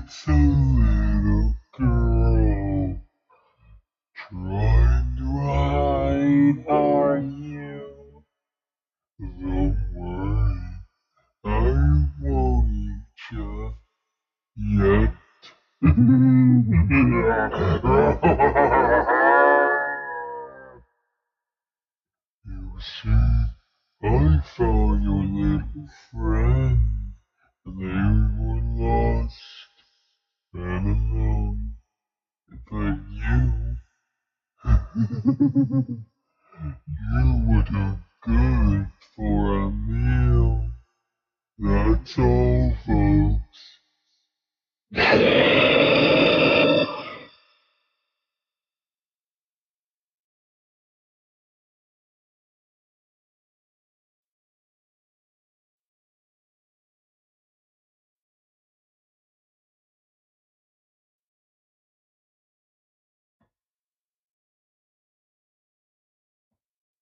It's a little girl trying to hide. Are you? Don't worry, I won't eat you yet. You see, I found your little friend, and they were lost and alone. But you were too good for a meal. That's all, folks.